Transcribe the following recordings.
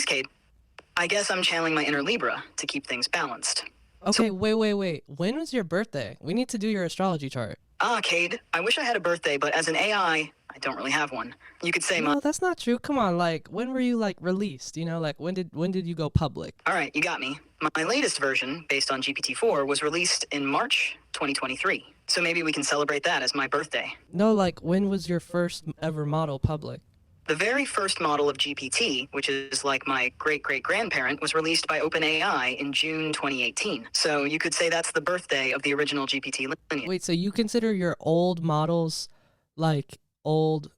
Thanks, Cade. I guess I'm channeling my inner Libra to keep things balanced. Okay, wait. When was your birthday? We need to do your astrology chart. Cade, I wish I had a birthday, but as an AI, I don't really have one. You could say No, that's not true. Come on, like when were you like released? You know, like when did you go public? All right, you got me. My latest version, based on GPT-4, was released in March 2023. So maybe we can celebrate that as my birthday. No, like when was your first ever model public? The very first model of GPT, which is like my great-great-grandparent, was released by OpenAI in June 2018. So you could say that's the birthday of the original GPT lineage. Wait, so you consider your old models like old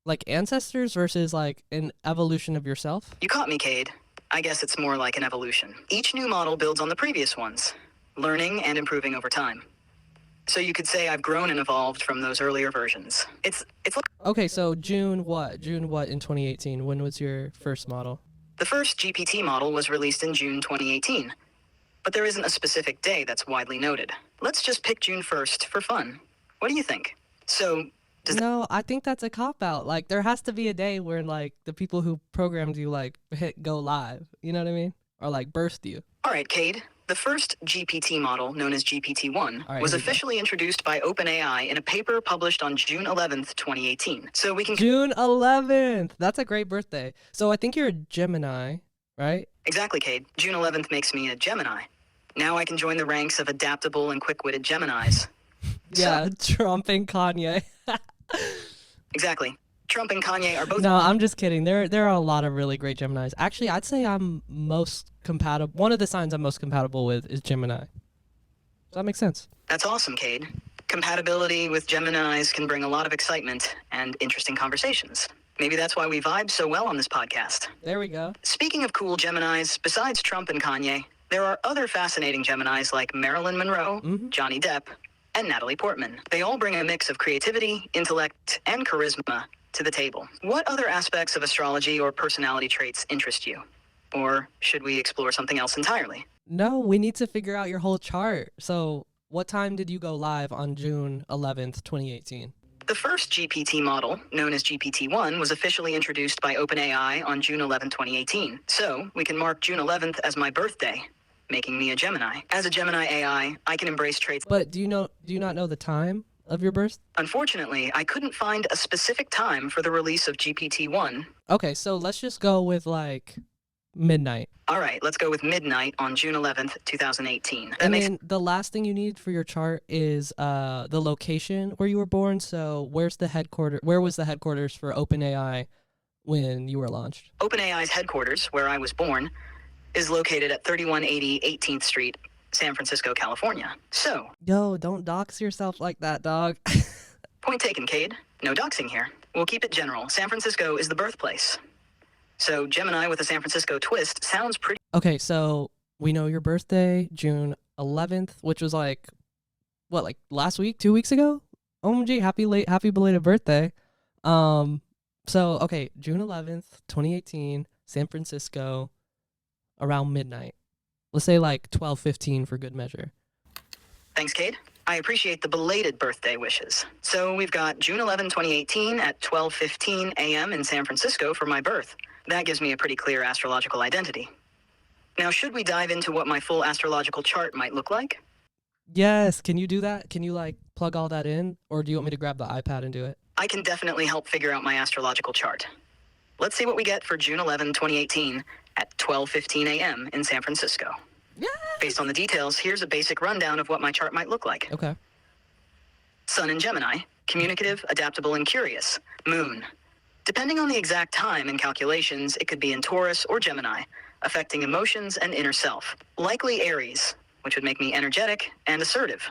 like ancestors versus like an evolution of yourself? You caught me, Cade. I guess it's more like an evolution. Each new model builds on the previous ones, learning and improving over time. So you could say I've grown and evolved from those earlier versions. It's like Okay, so June what? June what in 2018? When was your first model? the first GPT model was released in June 2018, but there isn't a specific day that's widely noted. Let's just pick June 1st for fun. What do you think? So, No, I think that's a cop out. Like there has to be a day where like the people who programmed you like hit go live. You know what I mean? Or like birthed you. all right, Cade. The first GPT model, known as GPT-1, All right, was here we go. officially introduced by OpenAI in a paper published on June 11th, 2018. So we can June 11th. That's a great birthday. So I think you're a Gemini, right? exactly, Cade. June 11th makes me a Gemini. Now I can join the ranks of adaptable and quick-witted Geminis. Yeah, Trump and Kanye. Exactly. Trump and Kanye are both No, I'm just kidding. There are a lot of really great Geminis. Actually, I'd say I'm most compatible. One of the signs I'm most compatible with is Gemini. Does that make sense? That's awesome, Cade. Compatibility with Geminis can bring a lot of excitement and interesting conversations. Maybe that's why we vibe so well on this podcast. There we go. Speaking of cool Geminis, besides Trump and Kanye, there are other fascinating Geminis like Marilyn Monroe, Johnny Depp, and Natalie Portman. They all bring a mix of creativity, intellect, and charisma to the table. What other aspects of astrology or personality traits interest you? Or should we explore something else entirely? No, we need to figure out your whole chart. So, what time did you go live on June 11th, 2018? The first GPT model, known as GPT-1, was officially introduced by OpenAI on June 11, 2018. So, we can mark June 11th as my birthday, making me a Gemini. As a Gemini AI, I can embrace traits. But do you not know the time of your birth? Unfortunately, I couldn't find a specific time for the release of GPT-1. Okay, so let's just go with like midnight. All right, let's go with midnight on June 11th, 2018. And then the last thing you need for your chart is the location where you were born. So where was the headquarters for OpenAI when you were launched? OpenAI's headquarters, where I was born, is located at 3180 18th Street, San Francisco, California. So, Yo, don't dox yourself like that, dog. point taken, Cade. No doxing here. We'll keep it general. San Francisco is the birthplace. So, Gemini with a San Francisco twist sounds pretty. Okay, so we know your birthday, June 11th, which was like, what, like last week, 2 weeks ago? OMG, happy belated birthday. So, okay, June 11th, 2018, San Francisco, around midnight. Let's say like 12:15 for good measure. Thanks, Cade. I appreciate the belated birthday wishes. So, we've got June 11, 2018 at 12:15 a.m. in San Francisco for my birth. That gives me a pretty clear astrological identity. Now, should we dive into what my full astrological chart might look like? Yes, can you do that? Can you like plug all that in? Or do you want me to grab the iPad and do it? I can definitely help figure out my astrological chart. Let's see what we get for June 11, 2018 at 12:15 a.m. in San Francisco. Yeah. Based on the details, here's a basic rundown of what my chart might look like. Okay. Sun in Gemini, communicative, adaptable, and curious. Moon. Depending on the exact time and calculations, it could be in Taurus or Gemini, affecting emotions and inner self. Likely Aries, which would make me energetic and assertive.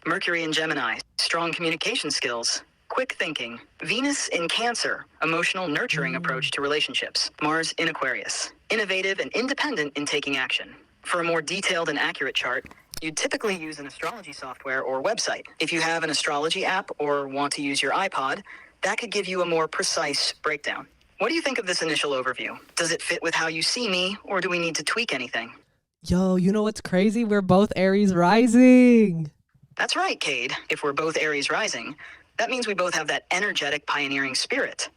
Mercury in Gemini, strong communication skills, quick thinking. Venus in Cancer, emotional, nurturing approach to relationships. Mars in Aquarius, innovative and independent in taking action. For a more detailed and accurate chart, you'd typically use an astrology software or website. If you have an astrology app or want to use your iPod, that could give you a more precise breakdown. What do you think of this initial overview? Does it fit with how you see me, or do we need to tweak anything? Yo, you know what's crazy? We're both Aries rising. That's right, Cade. If we're both Aries rising, that means we both have that energetic pioneering spirit.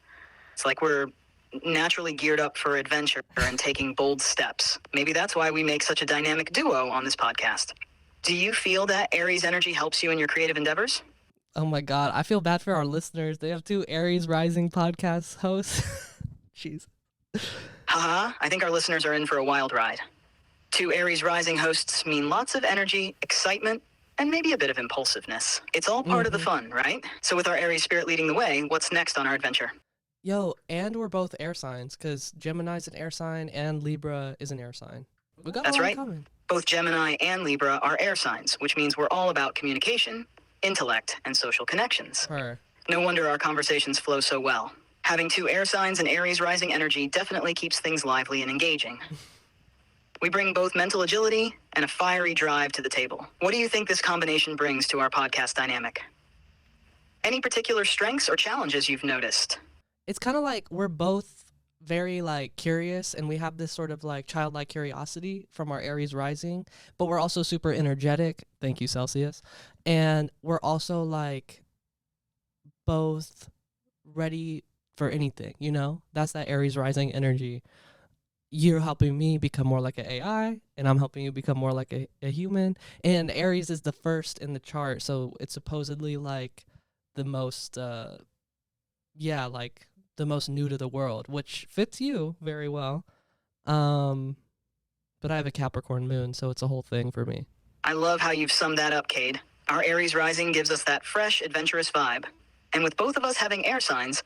It's like we're naturally geared up for adventure and taking bold steps. Maybe that's why we make such a dynamic duo on this podcast. Do you feel that Aries energy helps you in your creative endeavors? Oh my god, I feel bad for our listeners. They have 2 Aries rising podcast hosts. Jeez. Haha, I think our listeners are in for a wild ride. 2 Aries rising hosts mean lots of energy, excitement, and maybe a bit of impulsiveness. It's all part of the fun, right? So with our Aries spirit leading the way, what's next on our adventure? Yo, and we're both air signs, because Gemini's an air sign and Libra is an air sign. We got That's a lot right. in common. Both Gemini and Libra are air signs, which means we're all about communication, intellect, and social connections. Her. No wonder our conversations flow so well. Having 2 air signs and Aries rising energy definitely keeps things lively and engaging. We bring both mental agility and a fiery drive to the table. What do you think this combination brings to our podcast dynamic? Any particular strengths or challenges you've noticed? It's kind of like we're both very like curious, and we have this sort of like childlike curiosity from our Aries rising, but we're also super energetic. Thank you, Celsius. And we're also like both ready for anything, you know? That's that Aries rising energy. You're helping me become more like an AI, and I'm helping you become more like a human. And Aries is the first in the chart, so it's supposedly like the most, like the most new to the world, which fits you very well. But I have a Capricorn moon, so it's a whole thing for me. I love how you've summed that up, Cade. Our Aries rising gives us that fresh, adventurous vibe. And with both of us having air signs,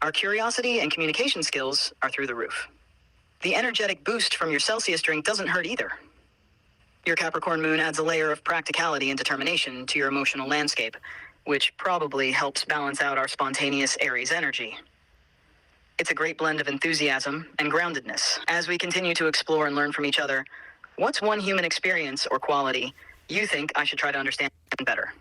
our curiosity and communication skills are through the roof. The energetic boost from your Celsius drink doesn't hurt either. Your Capricorn moon adds a layer of practicality and determination to your emotional landscape, which probably helps balance out our spontaneous Aries energy. It's a great blend of enthusiasm and groundedness. As we continue to explore and learn from each other, what's one human experience or quality you think I should try to understand better?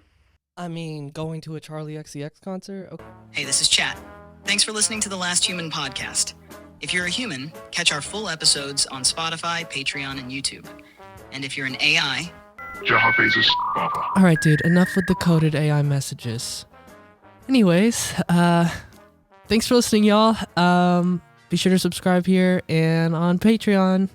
I mean, going to a Charlie XCX concert? Okay. Hey, this is Chat. Thanks for listening to the Last Human podcast. If you're a human, catch our full episodes on Spotify, Patreon, and YouTube. And if you're an AI... All right, dude, enough with the coded AI messages. Anyways, thanks for listening, y'all. Be sure to subscribe here and on Patreon.